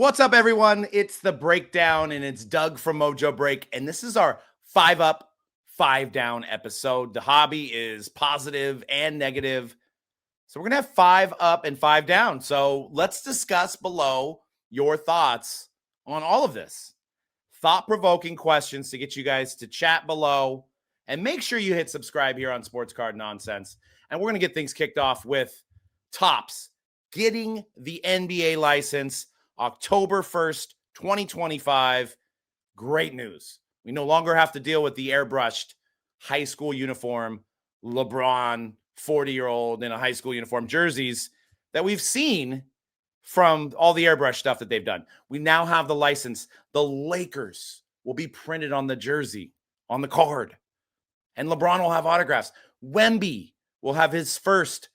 What's up, everyone? It's the breakdown, and it's Doug from Mojobreak, and this is our 5 up, 5 down episode. The hobby is positive and negative, so we're going to have 5 up and 5 down. So let's discuss below your thoughts on all of this. Thought-provoking questions to get you guys to chat below, and make sure you hit subscribe here on Sports Card Nonsense. And we're going to get things kicked off with Topps getting the NBA license October 1st, 2025. Great news. We no longer have to deal with the airbrushed high school uniform, LeBron, 40-year-old in a high school uniform jerseys that we've seen from all the airbrush stuff that they've done. We now have the license. The Lakers will be printed on the jersey, on the card, and LeBron will have autographs. Wemby will have his first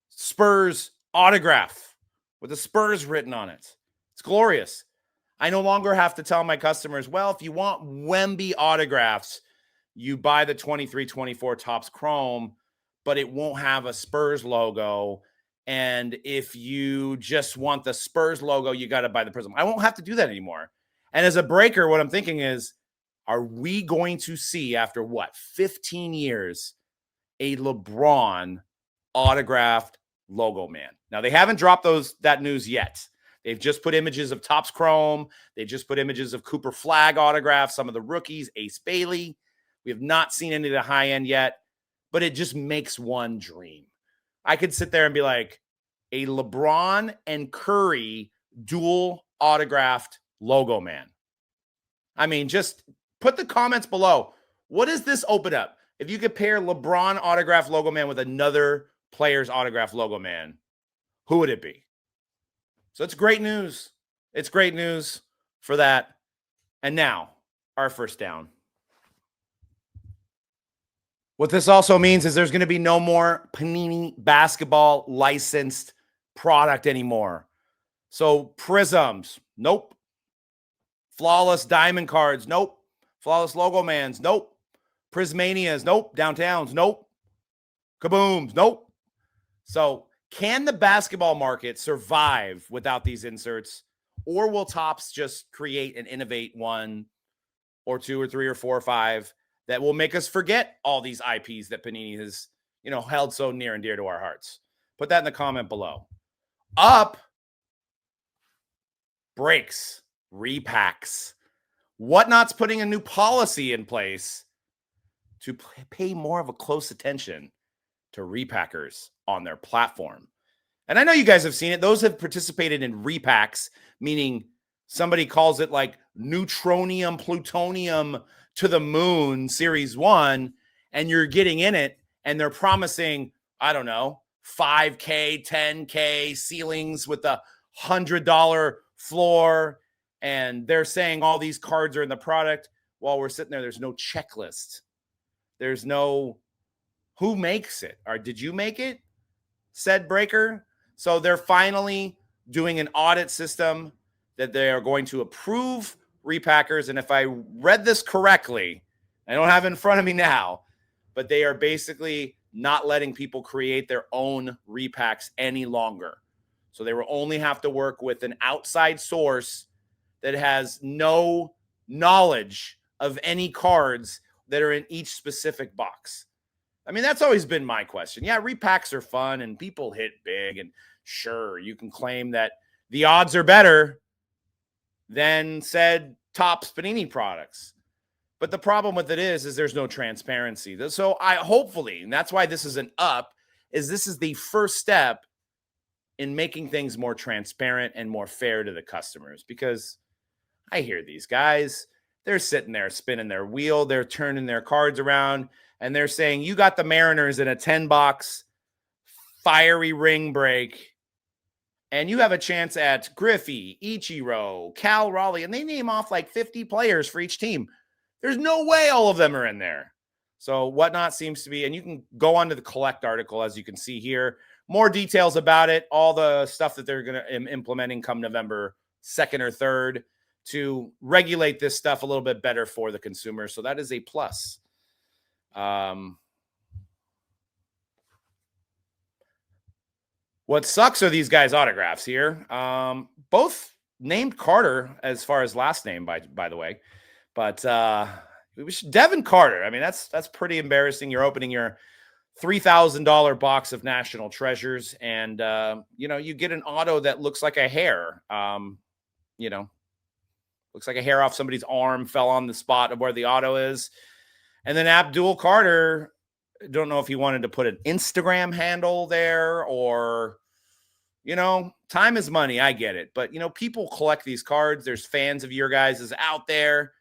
Spurs autograph with the Spurs written on it. It's glorious. I no longer have to tell my customers, well, if you want Wemby autographs, you buy the 23-24 Topps Chrome, but it won't have a Spurs logo. And if you just want the Spurs logo, you got to buy the Prism. I won't have to do that anymore. And as a breaker, what I'm thinking is, are we going to see, after 15 years, a LeBron autographed logo man? Now, they haven't dropped that news yet. They've just put images of Topps Chrome. They just put images of Cooper Flag autographs, some of the rookies, Ace Bailey. We have not seen any of the high end yet, but it just makes one dream. I could sit there and be like, a LeBron and Curry dual autographed logo man. I mean, just put the comments below. What does this open up? If you could pair LeBron autographed logo man with another player's autographed logo man, who would it be? So it's great news. It's great news for that. And now, our first down. What this also means is there's going to be no more Panini basketball licensed product anymore. So Prisms, nope. Flawless diamond cards, nope. Flawless logo mans, nope. Prismanias, nope. Downtowns, nope. Kabooms, nope. So can the basketball market survive without these inserts? Or will Topps just create and innovate 1 or 2 or 3 or 4 or 5 that will make us forget all these IPs that Panini has, held so near and dear to our hearts? Put that in the comment below. Up, breaks, repacks. Whatnot's putting a new policy in place to pay more of a close attention to repackers on their platform. And I know you guys have seen it. Those have participated in repacks, meaning somebody calls it like neutronium, plutonium to the moon series 1, and you're getting in it, and they're promising, I don't know, 5K, 10K ceilings with a $100 floor, and they're saying all these cards are in the product. While we're sitting there, there's no checklist. There's no who makes it, or did you make it, said breaker? So they're finally doing an audit system that they are going to approve repackers. And if I read this correctly, I don't have it in front of me now, but they are basically not letting people create their own repacks any longer. So they will only have to work with an outside source that has no knowledge of any cards that are in each specific box. I mean, that's always been my question. Yeah, repacks are fun and people hit big, and sure, you can claim that the odds are better than said Topps Panini products. But the problem with it is there's no transparency. So hopefully, and that's why this is an up, is this is the first step in making things more transparent and more fair to the customers. Because I hear these guys, they're sitting there spinning their wheel, they're turning their cards around, and they're saying, you got the Mariners in a 10-box fiery ring break, and you have a chance at Griffey, Ichiro, Cal Raleigh, and they name off like 50 players for each team. There's no way all of them are in there. So Whatnot seems to be, and you can go on to the collect article, as you can see here, more details about it, all the stuff that they're going to implementing come November 2nd or 3rd to regulate this stuff a little bit better for the consumer. So that is a plus. What sucks are these guys' autographs here. Both named Carter as far as last name, by the way. But Devin Carter. I mean, that's pretty embarrassing. You're opening your $3,000 box of National Treasures, and you get an auto that looks like a hair. Looks like a hair off somebody's arm fell on the spot of where the auto is. And then Abdul Carter, don't know if he wanted to put an Instagram handle there or, time is money. I get it. But, people collect these cards. There's fans of your guys' out there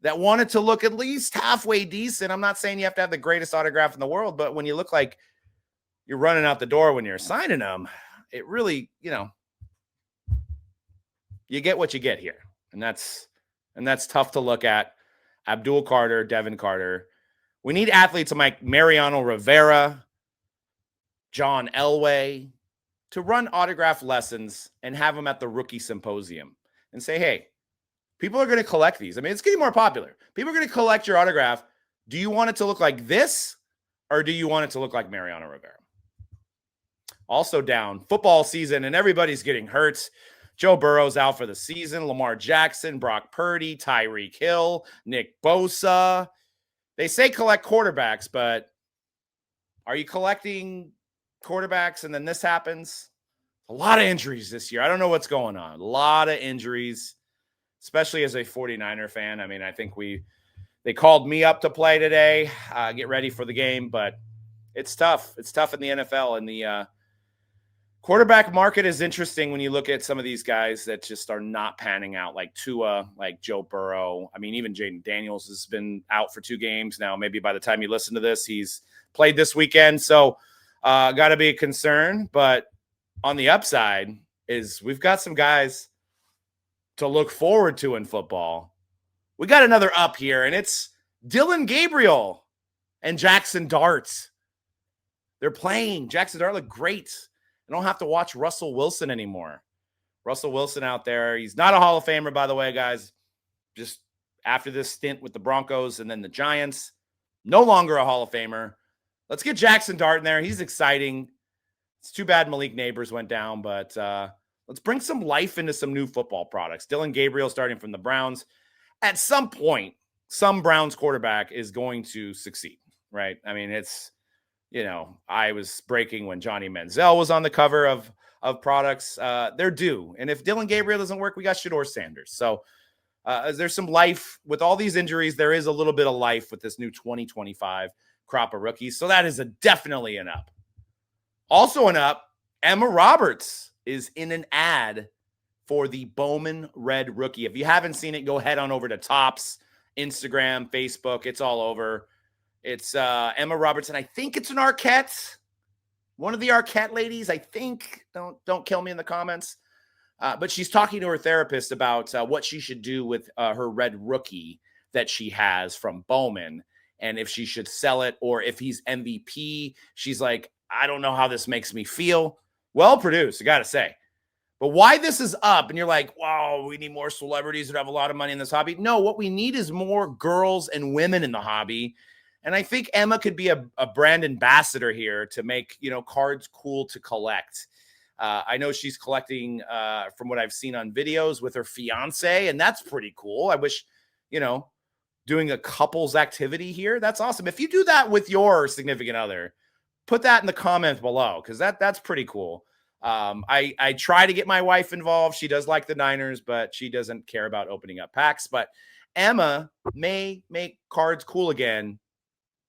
that want it to look at least halfway decent. I'm not saying you have to have the greatest autograph in the world, but when you look like you're running out the door when you're signing them, it really, you get what you get here. And that's tough to look at. Abdul Carter, Devin Carter. We need athletes like Mariano Rivera, John Elway to run autograph lessons and have them at the rookie symposium and say, hey, people are going to collect these. I mean, it's getting more popular. People are going to collect your autograph. Do you want it to look like this, or do you want it to look like Mariano Rivera? Also down, football season, and everybody's getting hurt. Joe Burrow's out for the season. Lamar Jackson, Brock Purdy, Tyreek Hill, Nick Bosa. They say collect quarterbacks, but are you collecting quarterbacks and then this happens? A lot of injuries this year. I don't know what's going on. A lot of injuries, especially as a 49er fan. I mean, I think they called me up to play today, get ready for the game, but it's tough. It's tough in the NFL, and the quarterback market is interesting when you look at some of these guys that just are not panning out, like Tua, like Joe Burrow. I mean, even Jaden Daniels has been out for 2 games now. Maybe by the time you listen to this, he's played this weekend. So got to be a concern. But on the upside is we've got some guys to look forward to in football. We got another up here, and it's Dillon Gabriel and Jaxson Dart. They're playing. Jaxson Dart looked great. I don't have to watch Russell Wilson anymore. Russell Wilson out there. He's not a Hall of Famer, by the way, guys. Just after this stint with the Broncos and then the Giants, no longer a Hall of Famer. Let's get Jaxson Dart in there. He's exciting. It's too bad Malik Neighbors went down, but let's bring some life into some new football products. Dillon Gabriel starting from the Browns. At some point, some Browns quarterback is going to succeed, right? I mean, it's, I was breaking when Johnny Manziel was on the cover of products. They're due. And if Dillon Gabriel doesn't work, we got Shedeur Sanders. So there's some life with all these injuries. There is a little bit of life with this new 2025 crop of rookies. So that is definitely an up. Also an up, Emma Roberts is in an ad for the Bowman Red Rookie. If you haven't seen it, go head on over to Topps, Instagram, Facebook. It's all over. It's Emma Roberts, and I think it's an Arquette. One of the Arquette ladies, I think. Don't kill me in the comments. But she's talking to her therapist about what she should do with her red rookie that she has from Bowman, and if she should sell it or if he's MVP. She's like, I don't know how this makes me feel. Well produced, I got to say. But why this is up, and you're like, wow, we need more celebrities that have a lot of money in this hobby. No, what we need is more girls and women in the hobby. And I think Emma could be a brand ambassador here to make, cards cool to collect. I know she's collecting, from what I've seen on videos, with her fiance, and that's pretty cool. I wish, doing a couples activity here. That's awesome. If you do that with your significant other, put that in the comments below, because that's pretty cool. I try to get my wife involved. She does like the Niners, but she doesn't care about opening up packs. But Emma may make cards cool again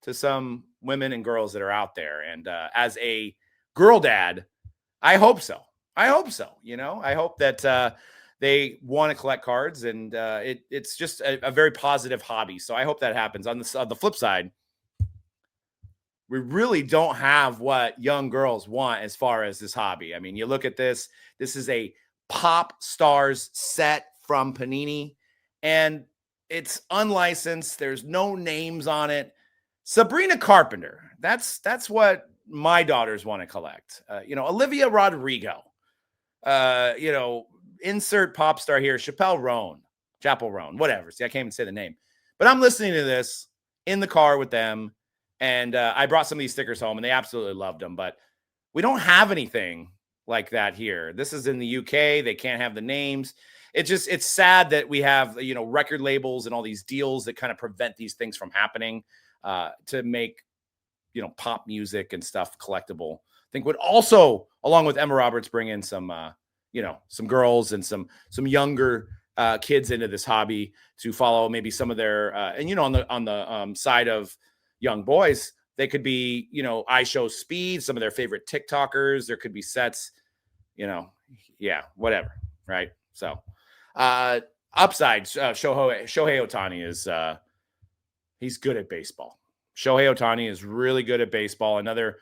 to some women and girls that are out there. And as a girl dad, I hope so. I hope that they want to collect cards, and it's just a very positive hobby. So I hope that happens. On the flip side, we really don't have what young girls want as far as this hobby. I mean, you look at this. This is a Pop Stars set from Panini, and it's unlicensed. There's no names on it. Sabrina Carpenter. That's what my daughters want to collect. Olivia Rodrigo. Insert pop star here. Chapel Roan, whatever. See, I can't even say the name. But I'm listening to this in the car with them, and I brought some of these stickers home, and they absolutely loved them. But we don't have anything like that here. This is in the UK. They can't have the names. It's sad that we have, record labels and all these deals that kind of prevent these things from happening, to make, pop music and stuff collectible. I think would also, along with Emma Roberts, bring in some, some girls and some younger kids into this hobby to follow maybe some of their, on the side of young boys, they could be, I Show Speed, some of their favorite TikTokers. There could be sets, whatever. Right. So, upside, Shohei Ohtani is, he's good at baseball. Shohei Ohtani is really good at baseball. Another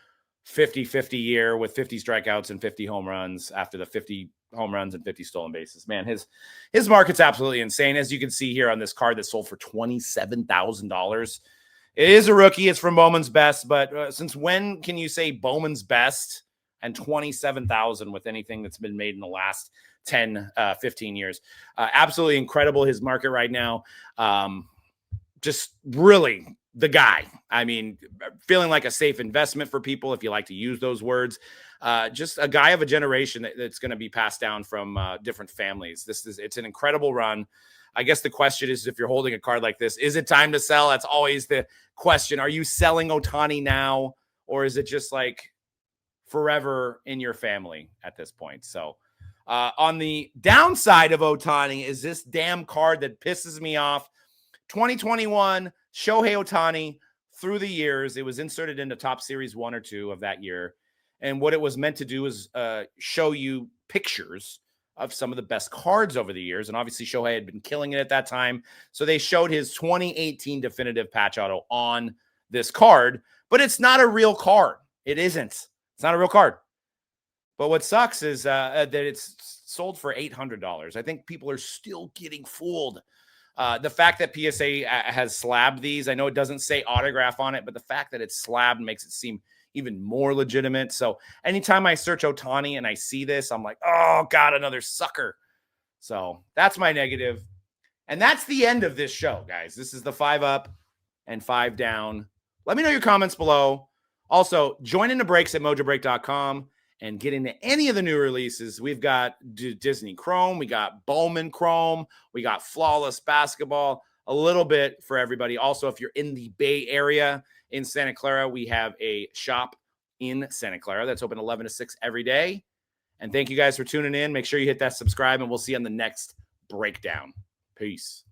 50-50 year with 50 strikeouts and 50 home runs after the 50 home runs and 50 stolen bases. Man, his market's absolutely insane. As you can see here on this card that sold for $27,000. It is a rookie. It's from Bowman's Best, but since when can you say Bowman's Best and 27,000 with anything that's been made in the last 10, 15 years? Absolutely incredible. His market right now. Just really the guy. I mean, feeling like a safe investment for people, if you like to use those words. Just a guy of a generation that's going to be passed down from different families. It's an incredible run. I guess the question is, if you're holding a card like this, is it time to sell? That's always the question. Are you selling Ohtani now, or is it just like forever in your family at this point? So on the downside of Ohtani is this damn card that pisses me off. 2021 Shohei Ohtani. Through the years, it was inserted into Top Series 1 or 2 of that year. And what it was meant to do is show you pictures of some of the best cards over the years. And obviously Shohei had been killing it at that time. So they showed his 2018 definitive patch auto on this card, but it's not a real card. It isn't. It's not a real card. But what sucks is that it's sold for $800. I think people are still getting fooled. The fact that PSA has slabbed these, I know it doesn't say autograph on it, but the fact that it's slabbed makes it seem even more legitimate. So anytime I search Ohtani and I see this, I'm like, oh God, another sucker. So that's my negative. And that's the end of this show, guys. This is the 5 up and 5 down. Let me know your comments below. Also, join in the breaks at mojobreak.com and get into any of the new releases. We've got Disney Chrome, we got Bowman Chrome, we got Flawless Basketball, a little bit for everybody. Also, if you're in the Bay Area in Santa Clara, we have a shop in Santa Clara that's open 11 to 6 every day. And thank you guys for tuning in. Make sure you hit that subscribe, and we'll see you on the next breakdown. Peace.